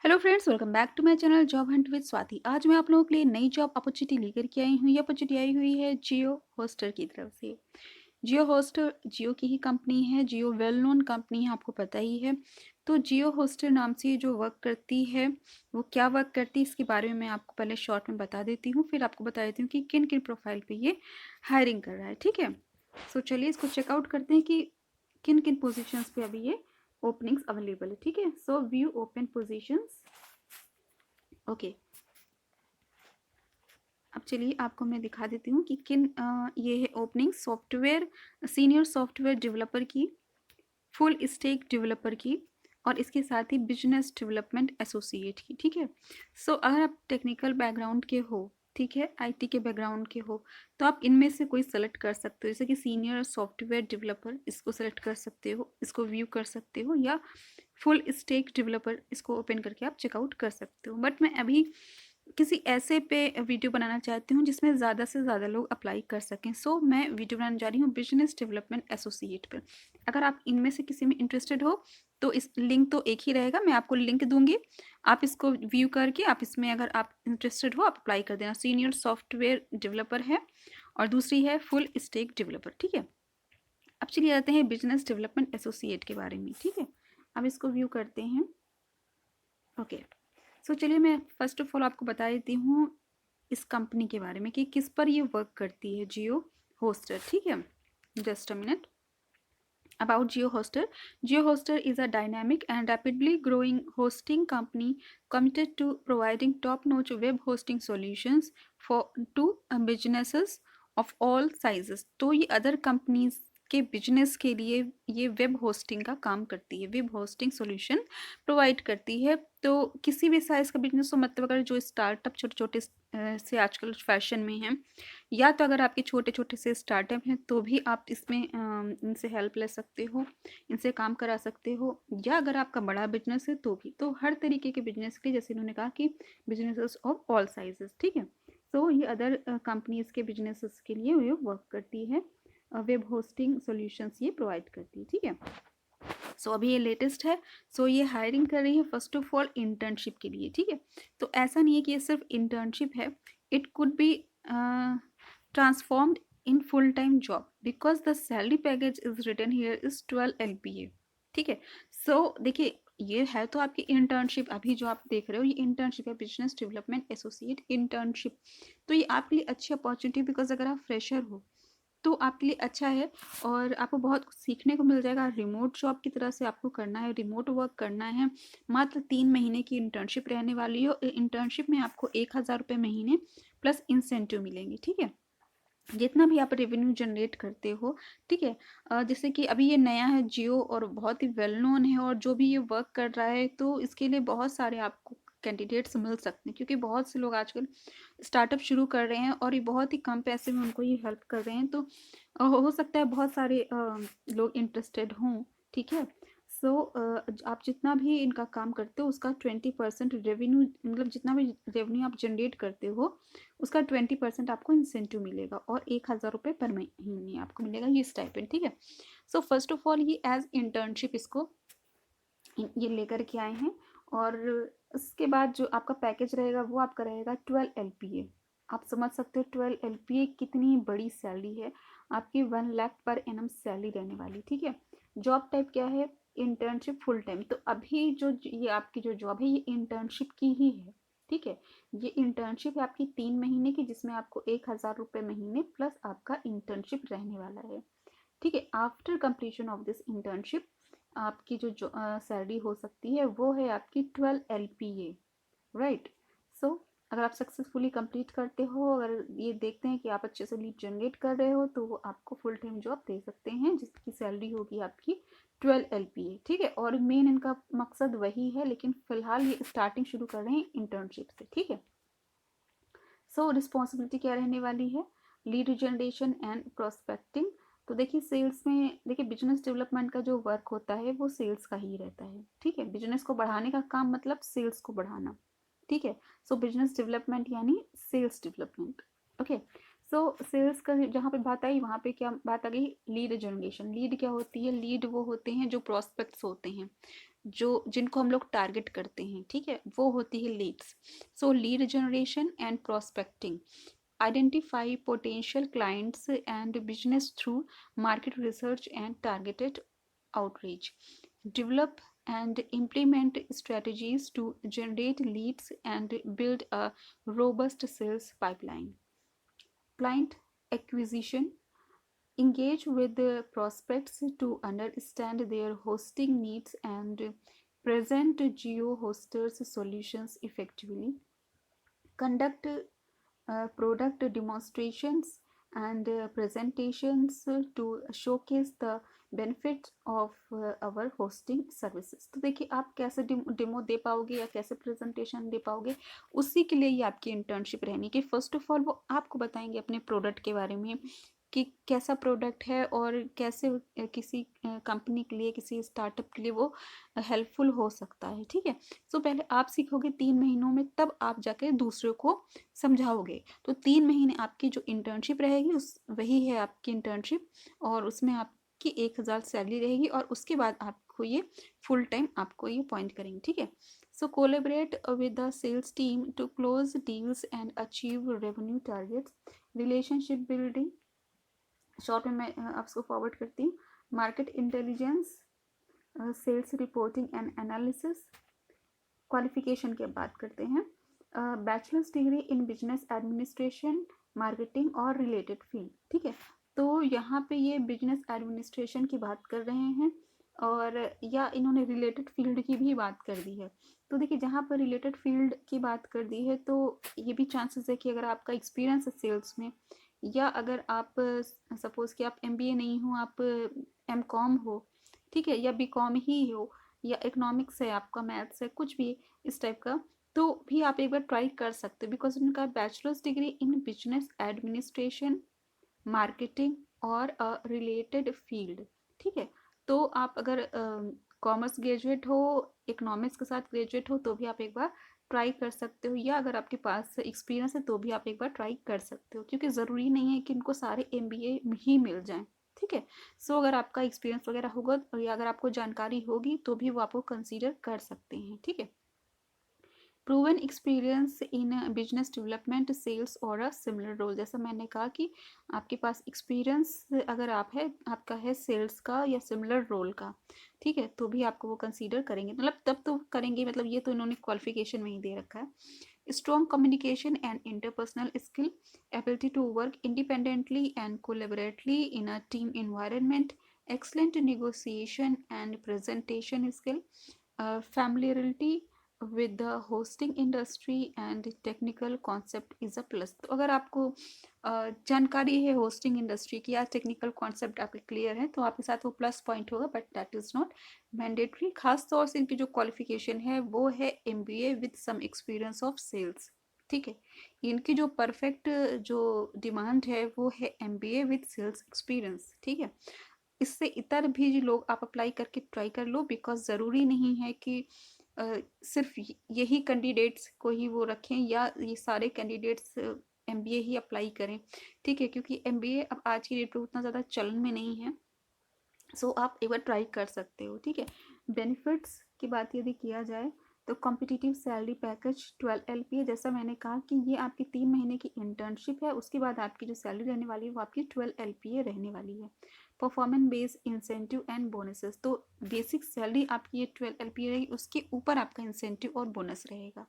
Hello friends, welcome back to my channel job hunt with Swati. आज मैं आप लोगों के लिए नई जॉब अपॉर्चुनिटी लेकर के आई हूँ। ये अपॉर्चुनिटी आई हुई है जियो होस्टर की तरफ से। जियो होस्टर जियो की ही कंपनी है। जियो वेल नोन कंपनी है, आपको पता ही है। तो जियो होस्टर नाम से ये जो वर्क करती है, वो क्या वर्क करती है इसके बारे में मैं आपको पहले शॉर्ट में बता देती हूँ, फिर आपको बता देती हूँ कि किन किन प्रोफाइल पे ये हायरिंग कर रहा है। ठीक है, सो चलिए इसको चेकआउट करते हैं कि किन किन पोजिशंस पे अभी ये ओपनिंग्स अवेलेबल है। ठीक है, सो व्यू ओपन पोजिशंस। ओके, अब चलिए आपको मैं दिखा देती हूँ कि किन ये है opening software senior software developer की, फुल स्टैक डेवलपर की, और इसके साथ ही बिजनेस डेवलपमेंट एसोसिएट की। ठीक है, सो अगर आप टेक्निकल बैकग्राउंड के हो, ठीक है, आईटी के बैकग्राउंड के हो, तो आप इनमें से कोई सेलेक्ट कर सकते हो। जैसे कि सीनियर सॉफ्टवेयर डेवलपर, इसको सेलेक्ट कर सकते हो, इसको व्यू कर सकते हो, या फुल स्टैक डेवलपर, इसको ओपन करके आप चेकआउट कर सकते हो। बट मैं अभी किसी ऐसे पे वीडियो बनाना चाहती हूँ जिसमें ज़्यादा से ज़्यादा लोग अप्लाई कर सकें। सो मैं वीडियो बनाने जा रही हूँ बिजनेस डेवलपमेंट एसोसिएट पर। अगर आप इनमें से किसी में इंटरेस्टेड हो तो इस लिंक तो एक ही रहेगा, मैं आपको लिंक दूंगी, आप इसको व्यू करके आप इसमें अगर आप इंटरेस्टेड हो आप अप्लाई कर देना। सीनियर सॉफ्टवेयर डेवलपर है और दूसरी है फुल स्टैक डेवलपर। ठीक है, अब चलिए आते हैं बिजनेस डेवलपमेंट एसोसिएट के बारे में। ठीक है, अब इसको व्यू करते हैं। ओके, सो चलिए मैं फर्स्ट ऑफ ऑल आपको बता देती हूँ इस कंपनी के बारे में कि किस पर ये वर्क करती है, जियो होस्टर। ठीक है, just a minute. About GeoHoster. GeoHoster is a dynamic and rapidly growing hosting company committed to providing top-notch web hosting solutions for to businesses of all sizes. तो ये अदर कंपनीज के बिजनेस के लिए ये वेब होस्टिंग का काम करती है, वेब होस्टिंग सॉल्यूशन प्रोवाइड करती है। तो किसी भी साइज़ का बिजनेस हो, मतलब अगर जो स्टार्टअप छोटे छोटे से आजकल फैशन में हैं, या तो अगर आपके छोटे छोटे से स्टार्टअप हैं तो भी आप इसमें इनसे हेल्प ले सकते हो, इनसे काम करा सकते हो, या अगर आपका बड़ा बिजनेस है तो भी। तो हर तरीके के बिजनेस के लिए, जैसे इन्होंने कहा कि बिजनेसेस ऑफ ऑल साइजेस। ठीक है, सो ये अदर कंपनीज के बिजनेसेस के लिए ये वर्क करती है, वेब होस्टिंग सॉल्यूशंस ये प्रोवाइड करती है। ठीक है, सो अभी ये लेटेस्ट है। सो ये हायरिंग कर रही है फर्स्ट ऑफ ऑल इंटर्नशिप के लिए। ठीक है, तो ऐसा नहीं है कि ये सिर्फ इंटर्नशिप है, it could be transformed in full time job because the salary package is written here is 12 LPA। ठीक है, सो देखिए ये है तो आपकी इंटर्नशिप, अभी जो आप देख रहे हो ये इंटर्नशिप है, बिजनेस डेवलपमेंट एसोसिएट इंटर्नशिप। तो ये आपके लिए अच्छी अपॉर्चुनिटी, बिकॉज अगर आप फ्रेशर हो तो आपके लिए अच्छा है और आपको बहुत कुछ सीखने को मिल जाएगा। रिमोट जॉब की तरह से आपको करना है, रिमोट वर्क करना है। मात्र 3 महीने की इंटर्नशिप रहने वाली है। इंटर्नशिप में आपको 1,000 रुपये महीने प्लस इंसेंटिव मिलेंगे। ठीक है, जितना भी आप रेवेन्यू जनरेट करते हो। ठीक है, जैसे कि अभी ये नया है जियो और बहुत ही वेल नोन है, और जो भी ये वर्क कर रहा है तो इसके लिए बहुत सारे आपको कैंडिडेट्स मिल सकते हैं, क्योंकि बहुत से लोग आजकल स्टार्टअप शुरू कर रहे हैं और ये बहुत ही कम पैसे में उनको ये हेल्प कर रहे हैं। तो हो सकता है बहुत सारे लोग इंटरेस्टेड हों। ठीक है, सो आप जितना भी इनका काम करते हो उसका 20% रेवेन्यू, मतलब जितना भी रेवेन्यू आप जनरेट करते हो उसका 20% आपको इंसेंटिव मिलेगा, और 1,000 रुपये पर महीने आपको मिलेगा ये स्टाइपेंड। ठीक है, सो फर्स्ट ऑफ ऑल ये एज इंटर्नशिप इसको ये लेकर के आए हैं, और उसके बाद जो आपका पैकेज रहेगा वो आपका रहेगा 12 LPA। आप समझ सकते हो 12 LPA कितनी बड़ी सैलरी है, आपकी 1 लाख पर एनम सैलरी रहने वाली। ठीक है, जॉब टाइप क्या है, इंटर्नशिप फुल टाइम। तो अभी जो ये आपकी जो जॉब है ये इंटर्नशिप की ही है। ठीक है, ये इंटर्नशिप है आपकी 3 महीने की, जिसमें आपको 1,000 रुपये महीने प्लस आपका इंटर्नशिप रहने वाला है। ठीक है, after completion of this internship आपकी जो सैलरी हो सकती है वो है आपकी 12 LPA। राइट, सो अगर आप सक्सेसफुली कंप्लीट करते हो, अगर ये देखते हैं कि आप अच्छे से लीड जनरेट कर रहे हो, तो वो आपको फुल टाइम जॉब दे सकते हैं जिसकी सैलरी होगी आपकी 12 LPA। ठीक है, और मेन इनका मकसद वही है, लेकिन फिलहाल ये स्टार्टिंग शुरू कर रहे हैं इंटर्नशिप से। ठीक है, सो रिस्पॉन्सिबिलिटी क्या रहने वाली है, लीड जनरेशन एंड प्रोस्पेक्टिंग। तो देखिए सेल्स में, देखिए बिजनेस डेवलपमेंट का जो वर्क होता है वो सेल्स का ही रहता है। ठीक है, बिजनेस को बढ़ाने का काम मतलब सेल्स को बढ़ाना। ठीक है, सो बिजनेस डेवलपमेंट यानी sales development. Okay, so sales का जहाँ पे बात आई वहाँ पे क्या बात आ गई, लीड जनरेशन। लीड क्या होती है, लीड वो होते हैं जो प्रोस्पेक्ट्स होते हैं, जो जिनको हम लोग टारगेट करते हैं, ठीक है, वो होती है leads. So lead generation and prospecting, identify potential clients and business through market research and targeted outreach, develop and implement strategies to generate leads and build a robust sales pipeline. Client acquisition, engage with the prospects to understand their hosting needs and present geo-hosters solutions effectively. Conduct product demonstrations and presentations to showcase the benefits of our hosting services। तो देखिए आप कैसे demo दे पाओगे या कैसे presentation दे पाओगे, उसी के लिए ही आपकी इंटर्नशिप रहनी कि फर्स्ट ऑफ ऑल वो आपको बताएंगे अपने प्रोडक्ट के बारे में कि कैसा प्रोडक्ट है और कैसे किसी कंपनी के लिए, किसी स्टार्टअप के लिए वो हेल्पफुल हो सकता है, ठीक है। सो पहले आप सीखोगे 3 महीनों में, तब आप जाके दूसरों को समझाओगे। तो 3 महीने आपकी जो इंटर्नशिप रहेगी उस वही है आपकी इंटर्नशिप, और उसमें आपकी 1,000 सैलरी रहेगी, और उसके बाद आपको ये फुल टाइम आपको ये अपॉइंट करेंगे, ठीक है। So collaborate with the sales team to close deals and achieve revenue targets. Relationship building, short में मैं आपको फॉरवर्ड करती हूँ। Market intelligence, sales reporting and analysis. Qualification की बात करते हैं, bachelor's degree in business administration, marketing और रिलेटेड फील्ड, ठीक है। तो यहाँ पे ये बिजनेस एडमिनिस्ट्रेशन की बात कर रहे हैं, और या इन्होंने रिलेटेड फील्ड की भी बात कर दी है। तो देखिए जहाँ पर रिलेटेड फील्ड की बात कर दी है तो ये भी चांसेस है कि अगर आपका एक्सपीरियंस है सेल्स में, या अगर आप सपोज़ कि आप एमबीए नहीं हो, आप एमकॉम हो, ठीक है, या बीकॉम ही हो, या इकोनॉमिक्स है आपका, मैथ्स है, कुछ भी इस टाइप का, तो भी आप एक बार ट्राई कर सकते हो, बिकॉज उनका bachelors degree in business administration, marketing और रिलेटेड फील्ड, ठीक है। तो आप अगर कॉमर्स ग्रेजुएट हो, इकोनॉमिक्स के साथ ग्रेजुएट हो, तो भी आप एक बार ट्राई कर सकते हो, या अगर आपके पास एक्सपीरियंस है तो भी आप एक बार ट्राई कर सकते हो, क्योंकि ज़रूरी नहीं है कि इनको सारे एमबीए ही मिल जाएं, ठीक है। सो अगर आपका एक्सपीरियंस वगैरह होगा या अगर आपको जानकारी होगी तो भी वो आपको कंसीडर कर सकते हैं, ठीक है। Proven experience in business development, sales और अ सिमिलर रोल, जैसा मैंने कहा कि आपके पास एक्सपीरियंस अगर आपका है सेल्स का या सिमिलर रोल का, ठीक है, तो भी आपको वो कंसीडर करेंगे, मतलब तब तो करेंगे, मतलब ये तो इन्होंने क्वालिफिकेशन में ही दे रखा है। Strong communication and interpersonal skill, ability to work independently and collaboratively in a team environment, excellent negotiation and presentation skill, familiarity with the hosting industry and technical concept is a plus। तो अगर आपको जानकारी है hosting industry की या technical concept आपके clear है तो आपके साथ वो प्लस पॉइंट होगा, but that is not mandatory. खास तौर से इनकी जो क्वालिफिकेशन है वो है MBA with some experience of sales, ठीक है। इनकी जो परफेक्ट जो डिमांड है वो है एमबीए विद सेल्स एक्सपीरियंस, ठीक है। इससे इतर भी जो लोग आप अप्लाई करके ट्राई कर लो, बिकॉज ज़रूरी नहीं है कि सिर्फ यही कैंडिडेट्स को ही वो रखें या ये सारे कैंडिडेट्स एमबीए ही अप्लाई करें, ठीक है, क्योंकि एमबीए अब आज की डेट पे उतना ज़्यादा चलन में नहीं है। सो आप एक बार ट्राई कर सकते हो, ठीक है। बेनिफिट्स की बात यदि किया जाए तो कॉम्पिटिटिव सैलरी पैकेज 12 LPA, जैसा मैंने कहा कि ये आपकी 3 महीने की इंटर्नशिप है, उसके बाद आपकी जो सैलरी रहने वाली है वो आपकी 12 LPA रहने वाली है। Performance based incentive and bonuses, तो बेसिक सैलरी आपकी ये 12 LPA रहेगी, उसके ऊपर आपका इंसेंटिव और बोनस रहेगा।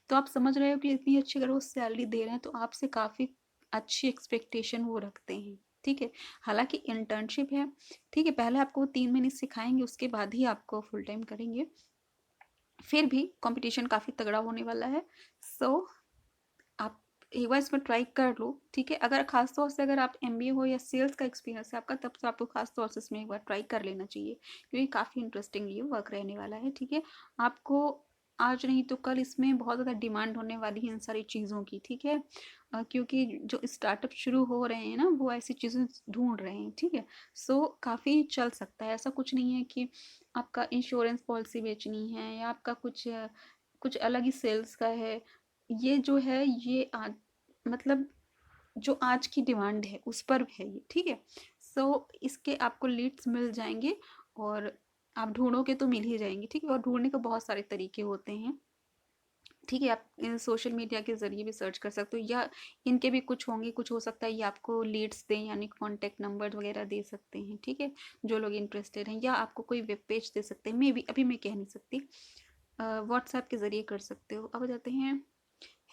तो आप समझ रहे हो कि इतनी अच्छी अगर वो सैलरी दे रहे हैं तो आपसे काफ़ी अच्छी एक्सपेक्टेशन वो रखते हैं, ठीक है। हालांकि इंटर्नशिप है, ठीक है, पहले आपको 3 महीने सिखाएंगे, उसके बाद ही आपको फुल टाइम करेंगे, फिर भी कंपटीशन काफ़ी तगड़ा होने वाला है। सो आप एक बार इसमें ट्राई कर लो, ठीक है। अगर खास तौर से अगर आप एमबीए हो या सेल्स का एक्सपीरियंस है आपका, तब तो आपको खास तौर से इसमें एक बार ट्राई कर लेना चाहिए, क्योंकि काफ़ी इंटरेस्टिंग ये वर्क रहने वाला है, ठीक है। आपको आज नहीं तो कल इसमें बहुत ज़्यादा डिमांड होने वाली है इन सारी चीज़ों की, ठीक है। क्योंकि जो स्टार्टअप शुरू हो रहे हैं ना वो ऐसी चीज़ें ढूंढ रहे हैं, ठीक है। सो काफ़ी चल सकता है, ऐसा कुछ नहीं है कि आपका इंश्योरेंस पॉलिसी बेचनी है या आपका कुछ अलग ही सेल्स का है। ये जो है ये मतलब जो आज की डिमांड है उस पर है ये, ठीक है। सो इसके आपको लीड्स मिल जाएंगे और आप ढूंढोगे तो मिल ही जाएंगे, ठीक है। और ढूंढने के बहुत सारे तरीके होते हैं, ठीक है। आप सोशल मीडिया के ज़रिए भी सर्च कर सकते हो, या इनके भी कुछ होंगे, कुछ हो सकता है ये आपको लीड्स दें, यानी कॉन्टैक्ट नंबर वगैरह दे सकते हैं, ठीक है, जो लोग इंटरेस्टेड हैं, या आपको कोई वेब पेज दे सकते हैं, मे बी अभी मैं कह नहीं सकती। व्हाट्सएप के ज़रिए कर सकते हो। अब आ जाते हैं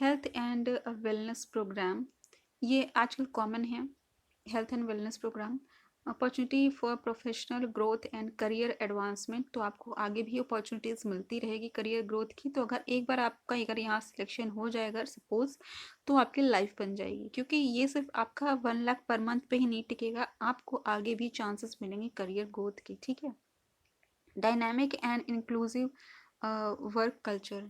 हेल्थ एंड वेलनेस प्रोग्राम। ये आजकल कॉमन है, health and wellness program. Opportunity for professional growth and career advancement, तो आपको आगे भी अपॉर्चुनिटीज़ मिलती रहेगी करियर ग्रोथ की। तो अगर एक बार आपका अगर यहाँ सिलेक्शन हो जाए अगर सपोज, तो आपकी लाइफ बन जाएगी, क्योंकि ये सिर्फ आपका 1 लाख पर मंथ पे ही नहीं टिकेगा, आपको आगे भी चांसेस मिलेंगे करियर ग्रोथ के, ठीक है। Dynamic and inclusive work culture,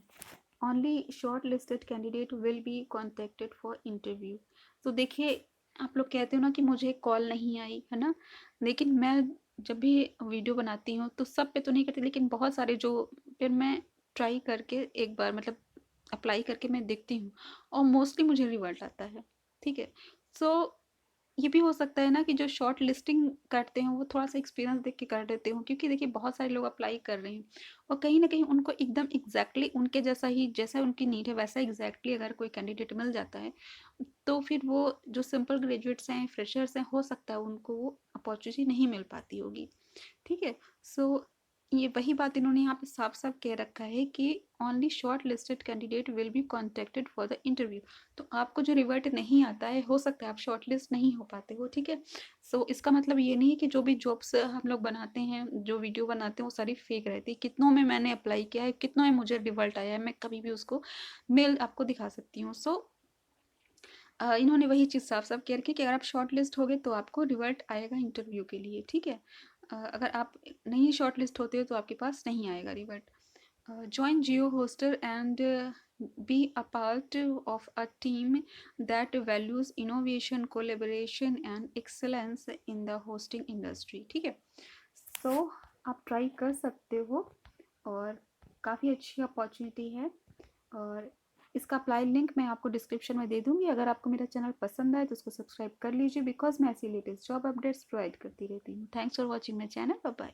only short listed candidate will be contacted for interview. तो देखिए, आप लोग कहते हो ना कि मुझे कॉल नहीं आई, है ना, लेकिन मैं जब भी वीडियो बनाती हूँ तो सब पे तो नहीं करती, लेकिन बहुत सारे जो फिर मैं ट्राई करके एक बार मतलब अप्लाई करके मैं देखती हूँ, और मोस्टली मुझे रिवर्ट आता है, ठीक है। सो ये भी हो सकता है ना कि जो शॉर्ट लिस्टिंग करते हैं वो थोड़ा सा एक्सपीरियंस देख के कर देते हो, क्योंकि देखिए बहुत सारे लोग अप्लाई कर रहे हैं और कहीं ना कहीं उनको एकदम एग्जैक्टली उनके जैसा ही, जैसा उनकी नीड है वैसा एग्जैक्टली अगर कोई कैंडिडेट मिल जाता है, तो फिर वो जो सिंपल ग्रेजुएट्स हैं, फ्रेशर्स हैं, हो सकता है उनको वो अपॉर्चुनिटी नहीं मिल पाती होगी, ठीक है। सो ये वही बात इन्होंने यहाँ पे साफ साफ कह रखा है कि only short listed candidate will be contacted for the interview. तो आपको जो रिवर्ट नहीं आता है, हो सकता है आप शॉर्ट लिस्ट नहीं हो पाते हो, ठीक है। सो इसका मतलब ये नहीं है कि जो भी जॉब्स हम लोग बनाते हैं, जो वीडियो बनाते हैं, वो सारी फेक रहती है। कितनों में मैंने अप्लाई किया है, कितनों में मुझे रिवर्ट आया है, मैं कभी भी उसको मेल आपको दिखा सकती हूँ। सो इन्होंने वही चीज़ साफ साफ कह रखी है कि अगर आप शॉर्ट लिस्ट हो गए तो आपको रिवर्ट आएगा इंटरव्यू के लिए, ठीक है। अगर आप नहीं शॉर्ट लिस्ट होते हो तो आपके पास नहीं आएगा revert. Join GeoHoster and be a part of a team that values innovation, collaboration and excellence in the hosting industry, ठीक है। सो आप ट्राई कर सकते हो और काफ़ी अच्छी अपॉर्चुनिटी है। और इसका अप्लाई लिंक मैं आपको डिस्क्रिप्शन में दे दूँगी। अगर आपको मेरा चैनल पसंद आए तो उसको सब्सक्राइब कर लीजिए, बिकॉज मैं ऐसी लेटेस्ट जॉब अपडेट्स प्रोवाइड करती रहती हूँ। Thanks for watching my channel, bye bye.